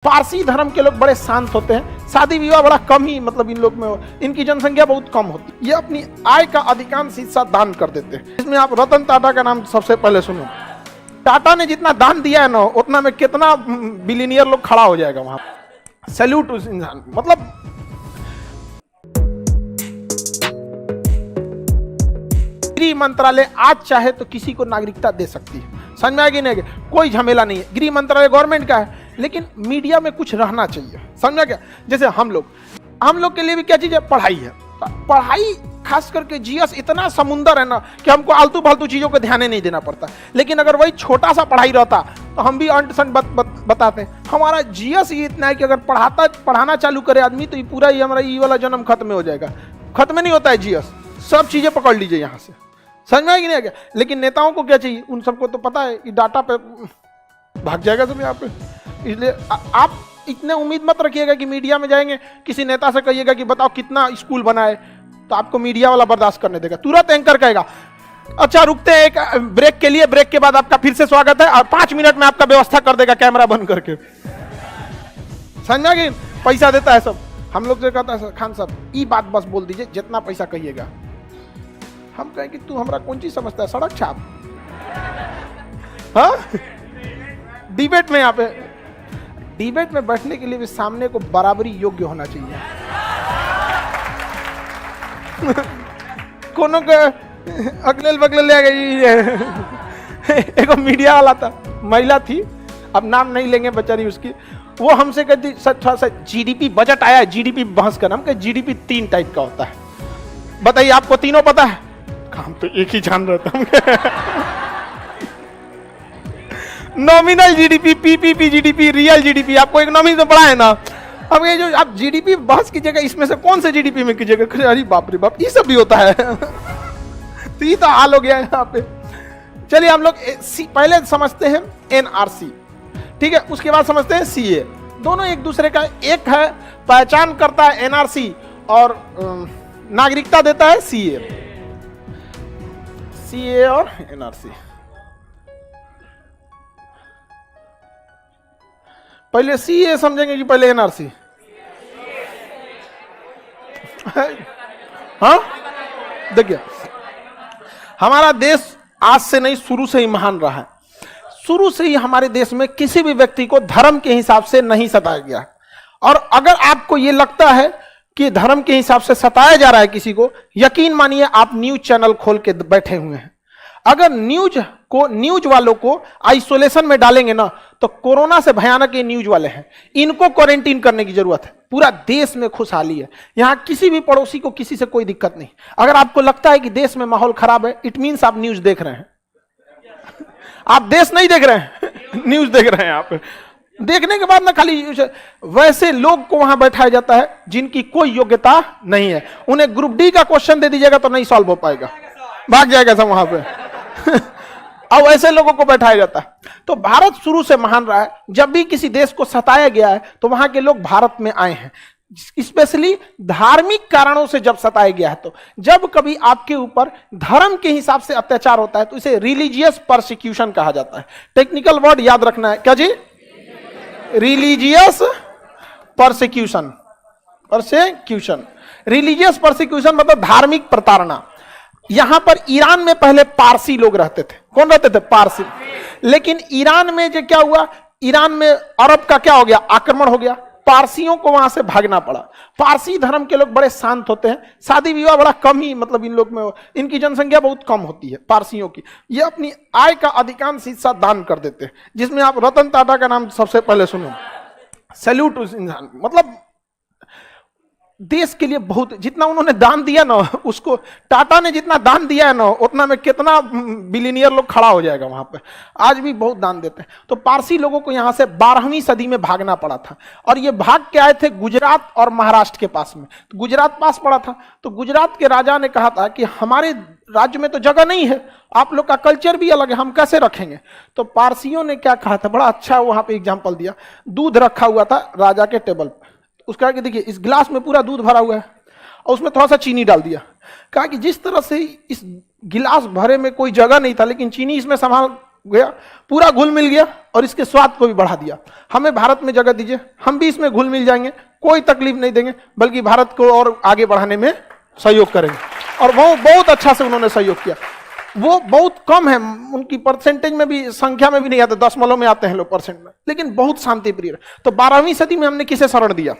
पारसी धर्म के लोग बड़े शांत होते हैं, शादी विवाह बड़ा कम ही मतलब इन लोग में, इनकी जनसंख्या बहुत कम होती है। ये अपनी आय का अधिकांश हिस्सा दान कर देते हैं। इसमें आप रतन टाटा का नाम सबसे पहले सुनो। टाटा ने जितना दान दिया है ना, उतना में कितना बिलियनियर लोग खड़ा हो जाएगा वहां। सैल्यूट उस इंसान, मतलब गृह मंत्रालय आज चाहे तो किसी को नागरिकता दे सकती है। समझ में आएगी नहीं? कोई झमेला नहीं है। गृह मंत्रालय गवर्नमेंट का है, लेकिन मीडिया में कुछ रहना चाहिए। समझा क्या? जैसे हम लोग के लिए भी क्या चीज है? पढ़ाई है। पढ़ाई खास करके जीएस इतना समुंदर है ना कि हमको आलतू फालतू चीजों को ध्यान नहीं देना पड़ता। लेकिन अगर वही छोटा सा पढ़ाई रहता तो हम भी अंट संट बताते। हमारा जीएस ही इतना है कि अगर पढ़ाना चालू करे आदमी तो ये पूरा ही हमारा ये वाला जन्म खत्म हो जाएगा। खत्म नहीं होता है जीएस, सब चीजें पकड़ लीजिए यहाँ से। समझ में आएगी नहीं क्या? लेकिन नेताओं को क्या चाहिए? उन सबको तो पता है कि डाटा पे भाग जाएगा सब यहाँ पे। इसलिए आप इतने उम्मीद मत रखिएगा कि मीडिया में जाएंगे, किसी नेता से कहिएगा कि बताओ कितना स्कूल बनाए, तो आपको मीडिया वाला बर्दाश्त करने देगा। तुरंत एंकर कहेगा अच्छा रुकते हैं एक ब्रेक के लिए, ब्रेक के बाद आपका फिर से स्वागत है, और 5 मिनट में आपका व्यवस्था कर देगा कैमरा बंद करके। समझा कि पैसा देता है सब। हम लोग से कहता है खान साहब ये बात बस बोल दीजिए जितना पैसा कहिएगा। हम कहें कि तू हमारा कौन चीज समझता है? सड़क छाप। हाँ, डिबेट में, यहाँ पे डिबेट में बैठने के लिए भी सामने को बराबरी योग्य होना चाहिए। कोनो के अगले बगले ले गई। एक मीडिया वाला था, महिला थी, अब नाम नहीं लेंगे बेचारी उसकी। वो हमसे कहती सर जीडीपी बजट आया है, जीडीपी बहस का नाम क्या? जीडीपी 3 टाइप का होता है, बताइए आपको तीनों पता है? हम तो एक ही जान रहे थे। Nominal GDP, PPP GDP, real GDP. आपको इकोनॉमिक्स में पढ़ा है ना? अब ये जो आप जीडीपी बहस कीजिएगा, इसमें से कौन से जीडीपी में कीजिएगा? अरे बाप रे बाप, ये सब भी होता है। तो ये तो हाल हो गया है यहाँ पे। चलिए हम लोग पहले समझते हैं एनआरसी, ठीक है, उसके बाद समझते हैं सीए। दोनों एक दूसरे का एक है, पहचान करता है एनआरसी और नागरिकता देता है सीए। सीए और एनआरसी। पहले सीए समझेंगे कि पहले एनआरसी? हाँ, देखिए हमारा देश आज से नहीं, शुरू से ही महान रहा है। शुरू से ही हमारे देश में किसी भी व्यक्ति को धर्म के हिसाब से नहीं सताया गया। और अगर आपको यह लगता है कि धर्म के हिसाब से सताया जा रहा है किसी को, यकीन मानिए आप न्यूज चैनल खोल के बैठे हुए हैं। अगर न्यूज वालों को आइसोलेशन में डालेंगे ना, तो कोरोना से भयानक ये न्यूज वाले हैं, इनको क्वारंटीन करने की जरूरत है। पूरा देश में खुशहाली है, यहां किसी भी पड़ोसी को किसी से कोई दिक्कत नहीं। अगर आपको लगता है कि देश में माहौल खराब है, इट मीन्स आप न्यूज देख रहे हैं। आप देश नहीं देख रहे हैं, न्यूज देख रहे हैं। आप देखने के बाद ना खाली वैसे लोग को वहां बैठाया जाता है जिनकी कोई योग्यता नहीं है। उन्हें ग्रुप डी का क्वेश्चन दे दीजिएगा तो नहीं सॉल्व हो पाएगा, भाग जाएगा सब वहां पे। अब ऐसे लोगों को बैठाया जाता है। तो भारत शुरू से महान रहा है। जब भी किसी देश को सताया गया है तो वहां के लोग भारत में आए हैं, स्पेशली धार्मिक कारणों से जब सताया गया है। तो जब कभी आपके ऊपर धर्म के हिसाब से अत्याचार होता है तो इसे रिलीजियस परसिक्यूशन कहा जाता है। टेक्निकल वर्ड याद रखना है, क्या जी? Religious persecution. Persecution, religious persecution मतलब धार्मिक प्रताड़ना। यहां पर ईरान में पहले पारसी लोग रहते थे। कौन रहते थे? पारसी। लेकिन ईरान में जो क्या हुआ, ईरान में अरब का क्या हो गया? आक्रमण हो गया। पारसियों को वहां से भागना पड़ा। पारसी धर्म के लोग बड़े शांत होते हैं, शादी विवाह बड़ा कम ही मतलब इन लोग में, इनकी जनसंख्या बहुत कम होती है पारसियों की। ये अपनी आय का अधिकांश हिस्सा दान कर देते हैं। जिसमें आप रतन टाटा का नाम सबसे पहले सुनो। सैल्यूट उस इंसान, मतलब देश के लिए बहुत, जितना उन्होंने दान दिया ना, उसको टाटा ने जितना दान दिया है ना, उतना में कितना बिलियनियर लोग खड़ा हो जाएगा वहां पे। आज भी बहुत दान देते हैं। तो पारसी लोगों को यहां से 12वीं सदी में भागना पड़ा था। और ये भाग के आए थे गुजरात और महाराष्ट्र के पास में। तो गुजरात पास पड़ा था, तो गुजरात के राजा ने कहा था कि हमारे राज्य में तो जगह नहीं है, आप लोग का कल्चर भी अलग है, हम कैसे रखेंगे? तो पारसियों ने क्या कहा था, बड़ा अच्छा वहां पे एग्जाम्पल दिया। दूध रखा हुआ था राजा के टेबल पर। उसका कि देखिए इस गिलास में पूरा दूध भरा हुआ है और उसमें थोड़ा सा चीनी डाल दिया। कहा कि जिस तरह से इस गिलास भरे में कोई जगह नहीं था, लेकिन चीनी इसमें संभाल गया, पूरा घुल मिल गया और इसके स्वाद को भी बढ़ा दिया। हमें भारत में जगह दीजिए, हम भी इसमें घुल मिल जाएंगे, कोई तकलीफ नहीं देंगे, बल्कि भारत को और आगे बढ़ाने में सहयोग करेंगे। और वो बहुत अच्छा से उन्होंने सहयोग किया। वो बहुत कम है, उनकी परसेंटेज में भी, संख्या में भी नहीं आते, दशमलव में आते हैं लोग परसेंट में, लेकिन बहुत शांति प्रिय। तो 12वीं सदी में हमने किसे शरण दिया?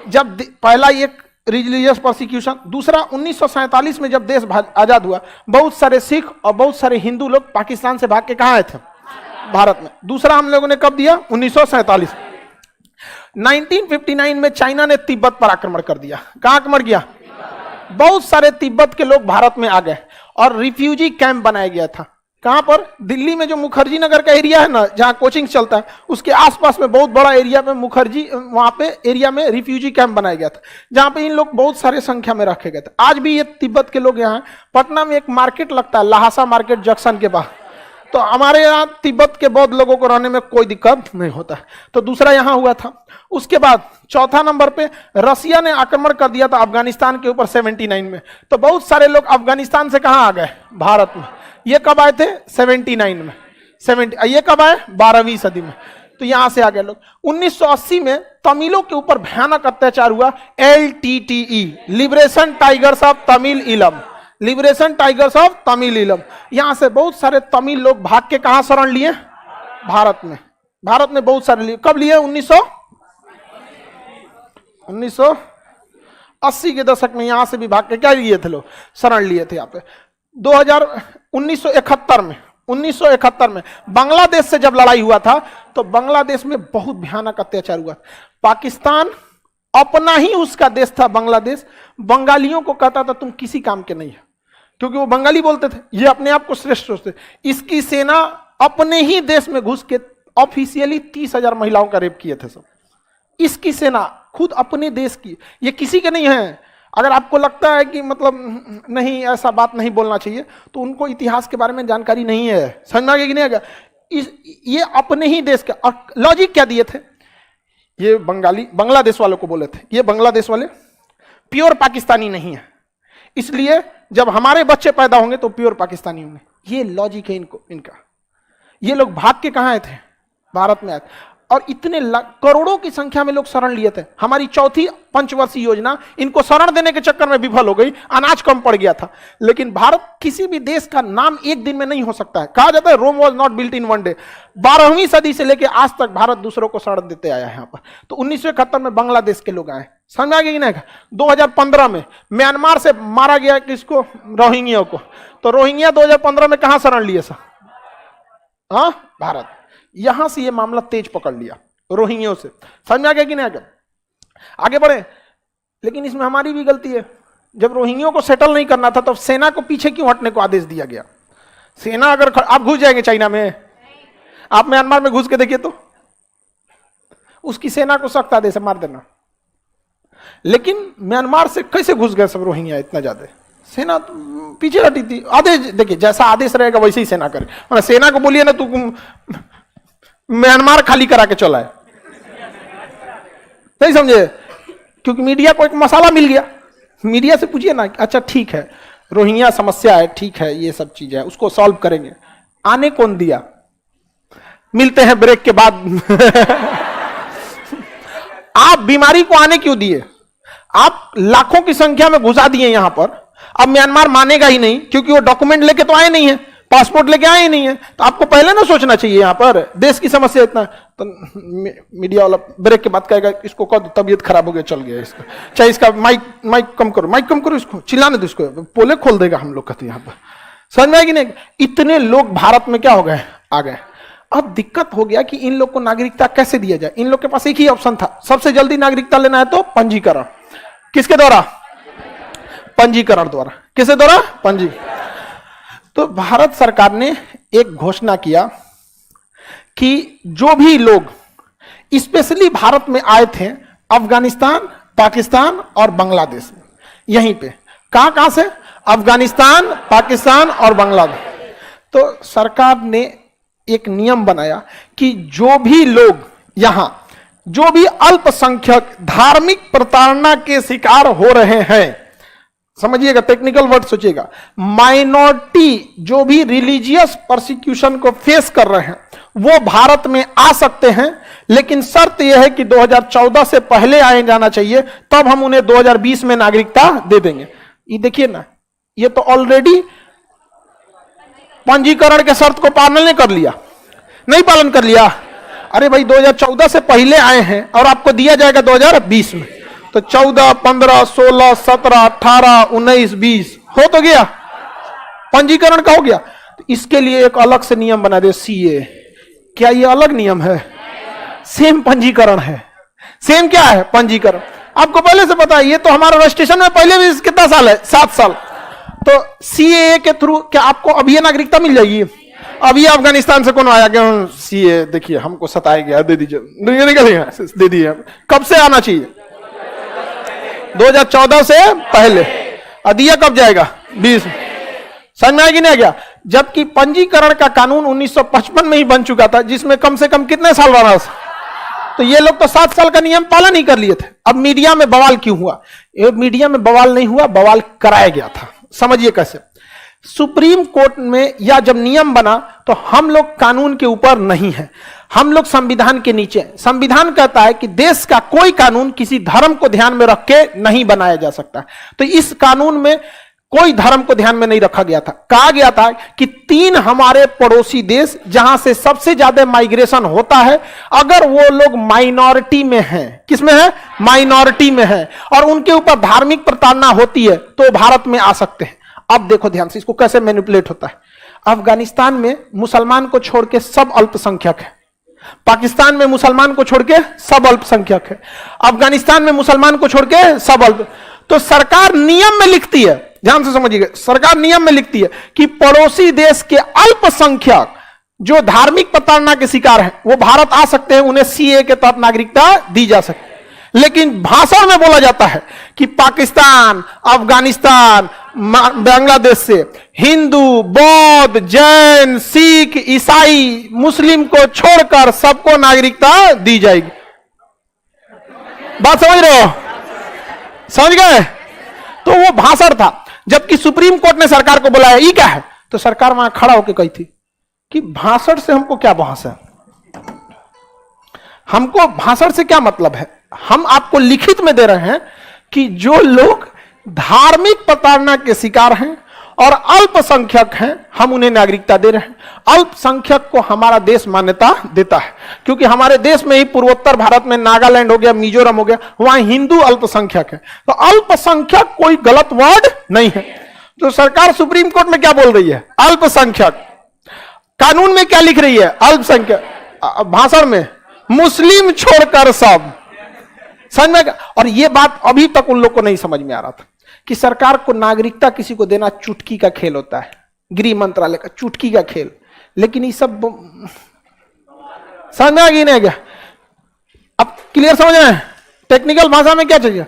जब पहला एक रिलीजियस परसिक्यूशन, दूसरा 1947 में जब देश आजाद हुआ, बहुत सारे सिख और बहुत सारे हिंदू लोग पाकिस्तान से भाग के कहां आए थे? भारत में। दूसरा हम लोगों ने कब दिया? 1947। 1959 में चाइना ने तिब्बत पर आक्रमण कर दिया। कहां आक्रमण किया? बहुत सारे तिब्बत के लोग भारत में आ गए और रिफ्यूजी कैंप बनाया गया था। कहां पर? दिल्ली में जो मुखर्जी नगर का एरिया है ना, जहां कोचिंग चलता है, उसके आसपास में बहुत बड़ा एरिया में मुखर्जी, वहां पे एरिया में रिफ्यूजी कैंप बनाया गया था, जहां पे इन लोग बहुत सारे संख्या में रखे गए थे। आज भी ये तिब्बत के लोग यहाँ, पटना में एक मार्केट लगता है, लहासा मार्केट जंक्शन के बाहर, तो हमारे यहाँ तिब्बत के बौद्ध लोगों को रहने में कोई दिक्कत नहीं होता। तो दूसरा यहाँ हुआ था। उसके बाद चौथा नंबर पे रसिया ने आक्रमण कर दिया था अफगानिस्तान के ऊपर 79 में। तो बहुत सारे लोग अफगानिस्तान से कहां आ गए? भारत में। ये कब आए थे? 79 में। ये कब आए? 12वीं सदी में। तो यहां से आ गए लोग। 1980 में तमिलों के ऊपर भयानक अत्याचार हुआ, LTTE, liberation tigers of Tamil इलम, लिबरेशन टाइगर्स ऑफ तमिल इलम। यहां से बहुत सारे तमिल लोग भाग के कहां शरण लिए? भारत में। भारत में बहुत सारे लिए। कब लिए? 1980 के दशक में यहां से भी भाग के क्या लिए थे लोग? शरण लिए थे यहाँ पे। 1971 में बांग्लादेश से जब लड़ाई हुआ था, तो बांग्लादेश में बहुत भयानक अत्याचार हुआ। पाकिस्तान अपना ही उसका देश था बांग्लादेश, बंगालियों को कहता था तुम किसी काम के नहीं है, क्योंकि वो बंगाली बोलते थे, ये अपने आप को श्रेष्ठ सोचते। इसकी सेना अपने ही देश में घुस के ऑफिशियली 30,000 महिलाओं का रेप किए थे सब। इसकी सेना खुद अपने देश की, ये किसी के नहीं है। अगर आपको लगता है कि मतलब नहीं, ऐसा बात नहीं बोलना चाहिए, तो उनको इतिहास के बारे में जानकारी नहीं है। समझ में आ गया कि नहीं आ गया? ये अपने ही देश का। और लॉजिक क्या दिए थे? ये बांग्लादेश वालों को बोले थे, ये बांग्लादेश वाले प्योर पाकिस्तानी नहीं है, इसलिए जब हमारे बच्चे पैदा होंगे तो प्योर पाकिस्तानी होंगे। ये लॉजिक है इनका। ये लोग भाग के कहां आए थे? भारत में आए थे। और इतने करोड़ों की संख्या में लोग शरण लिए थे। हमारी चौथी पंचवर्षीय योजना इनको शरण देने के चक्कर में विफल हो गई, अनाज कम पड़ गया था। लेकिन भारत किसी भी देश का नाम एक दिन में नहीं हो सकता है। कहा जाता है Rome was not built in one day. 12वीं सदी से लेकर आज तक भारत दूसरों को शरण देते आया है यहाँ पर। तो 1971 में बांग्लादेश के लोग आए। समझ आ गया कि नहीं? 2015 में म्यांमार से मारा गया किसको? रोहिंग्या को। तो रोहिंग्या 2015 में कहां शरण लिए सर? हाँ, भारत। यहां से ये मामला तेज पकड़ लिया रोहिंग्यों से। समझ में आ गया कि नहीं? आगे बढ़े। लेकिन इसमें हमारी भी गलती है। जब रोहिंग्यों को सेटल नहीं करना था तो सेना को पीछे क्यों हटने को आदेश दिया गया? सेना अगर आप घुस जाएंगे चाइना में, आप म्यांमार में घुस के देखिए तो उसकी सेना को सख्त आदेश है मार देना। लेकिन म्यांमार से कैसे घुस गए सब रोहिंग्या इतना ज्यादा? सेना तो पीछे हटी थी। आदेश देखिए, जैसा आदेश रहेगा वैसे ही सेना करे। सेना को बोलिए ना तू म्यांमार खाली करा के चला है, नहीं समझे? क्योंकि मीडिया को एक मसाला मिल गया। मीडिया से पूछिए ना, अच्छा ठीक है रोहिंग्या समस्या है, ठीक है ये सब चीजें है, उसको सॉल्व करेंगे। आने कौन दिया? मिलते हैं ब्रेक के बाद। आप बीमारी को आने क्यों दिए? आप लाखों की संख्या में घुसा दिए यहां पर। अब म्यांमार मानेगा ही नहीं, क्योंकि वो डॉक्यूमेंट लेके तो आए नहीं है, पासपोर्ट लेके आए ही नहीं है। तो आपको पहले ना सोचना चाहिए यहां पर देश की समस्या इतना। तो मीडिया वाला ब्रेक के बाद कहेगा इसको कह दो, तबीयत खराब हो गया, चल गया इसका, चाहे इसका माइक कम करो, इसको चिल्लाने दो, इसको पोले खोल देगा हम लोग कहते यहां पर। समझ में आएगी नहीं? इतने लोग भारत में क्या हो गए? आ गए। अब दिक्कत हो गया कि इन लोग को नागरिकता कैसे दिया जाए। इन लोग के पास एक ही ऑप्शन था, सबसे जल्दी नागरिकता लेना है तो पंजीकरण। किसके द्वारा? पंजीकरण द्वारा। किसके द्वारा? पंजीकरण। तो भारत सरकार ने एक घोषणा किया कि जो भी लोग स्पेशली भारत में आए थे अफगानिस्तान, पाकिस्तान और बांग्लादेश, यहीं पे कहां से? अफगानिस्तान, पाकिस्तान और बांग्लादेश। तो सरकार ने एक नियम बनाया कि जो भी लोग यहां, जो भी अल्पसंख्यक धार्मिक प्रताड़ना के शिकार हो रहे हैं, समझिएगा, टेक्निकल वर्ड सोचिएगा। माइनॉरिटी जो भी रिलीजियस प्रोसिक्यूशन को फेस कर रहे हैं वो भारत में आ सकते हैं, लेकिन शर्त यह है कि 2014 से पहले आए जाना चाहिए, तब हम उन्हें 2020 में नागरिकता दे देंगे। ये देखिए ना, ये तो ऑलरेडी पंजीकरण के शर्त को पालन नहीं कर लिया, नहीं पालन कर लिया। अरे भाई 2014 से पहले आए हैं और आपको दिया जाएगा 2020 में, तो 14, 15, 16, 17, 18, 19, 20 हो तो गया, पंजीकरण का हो गया। तो इसके लिए एक अलग से नियम बना दे, सीए। क्या ये अलग नियम है? सेम पंजीकरण है। सेम क्या है? पंजीकरण। आपको पहले से पता है, ये तो हमारा रजिस्ट्रेशन में पहले भी कितना साल है? 7 साल। तो सीए के थ्रू क्या आपको अभी ये नागरिकता मिल जाएगी? अभी अफगानिस्तान से कौन आया कि सीए देखिए हमको सताया गया, दे दीजिए, दे दिए। कब से आना चाहिए? 2014 से पहले। दिया कब जाएगा? 20। समझ में आएगी नहीं गया? जबकि पंजीकरण का कानून 1955 में ही बन चुका था, जिसमें कम से कम कितने साल रहा? तो ये लोग तो 7 साल का नियम पालन ही कर लिए थे। अब मीडिया में बवाल क्यों हुआ? ये मीडिया में बवाल नहीं हुआ, बवाल कराया गया था। समझिए कैसे। सुप्रीम कोर्ट में या जब नियम बना तो हम लोग कानून के ऊपर नहीं है, हम लोग संविधान के नीचे। संविधान कहता है कि देश का कोई कानून किसी धर्म को ध्यान में रख के नहीं बनाया जा सकता। तो इस कानून में कोई धर्म को ध्यान में नहीं रखा गया था। कहा गया था कि 3 हमारे पड़ोसी देश जहां से सबसे ज्यादा माइग्रेशन होता है, अगर वो लोग माइनॉरिटी में हैं, किसमें है? माइनॉरिटी में है, और उनके ऊपर धार्मिक प्रताड़ना होती है तो भारत में आ सकते हैं। अब देखो ध्यान से इसको कैसे मैनिपुलेट होता है। अफगानिस्तान में मुसलमान को छोड़ के सब अल्पसंख्यक है, पाकिस्तान में मुसलमान को छोड़ के सब अल्पसंख्यक है, अफगानिस्तान में मुसलमान को छोड़ के सब अल्प। तो सरकार नियम में लिखती है, ध्यान से समझिएगा, सरकार नियम में लिखती है कि पड़ोसी देश के अल्पसंख्यक जो धार्मिक प्रताड़ना के शिकार हैं वो भारत आ सकते हैं, उन्हें सीए के तहत नागरिकता दी जा सकती है। लेकिन भाषण में बोला जाता है कि पाकिस्तान, अफगानिस्तान, बांग्लादेश से हिंदू, बौद्ध, जैन, सिख, ईसाई, मुस्लिम को छोड़कर सबको नागरिकता दी जाएगी। बात समझ रहे हो? समझ गए? तो वो भाषण था। जबकि सुप्रीम कोर्ट ने सरकार को बुलाया, ये क्या है? तो सरकार वहां खड़ा होकर कही थी कि भाषण से हमको क्या बहस है, हमको भाषण से क्या मतलब है। हम आपको लिखित में दे रहे हैं कि जो लोग धार्मिक प्रताड़ना के शिकार हैं और अल्पसंख्यक हैं, हम उन्हें नागरिकता दे रहे हैं। अल्पसंख्यक को हमारा देश मान्यता देता है, क्योंकि हमारे देश में ही पूर्वोत्तर भारत में नागालैंड हो गया, मिजोरम हो गया, वहां हिंदू अल्पसंख्यक है। तो अल्पसंख्यक कोई गलत वर्ड नहीं है। तो सरकार सुप्रीम कोर्ट में क्या बोल रही है? अल्पसंख्यक। कानून में क्या लिख रही है? अल्पसंख्यक। भाषण में मुस्लिम छोड़कर सब। समझ में? और ये बात अभी तक उन लोग को नहीं समझ में आ रहा था कि सरकार को नागरिकता किसी को देना चुटकी का खेल होता है, गृह मंत्रालय का चुटकी का खेल। लेकिन ये सब समझ में आ गई नहीं क्या? अब क्लियर समझ में? टेक्निकल भाषा में क्या चाहिए?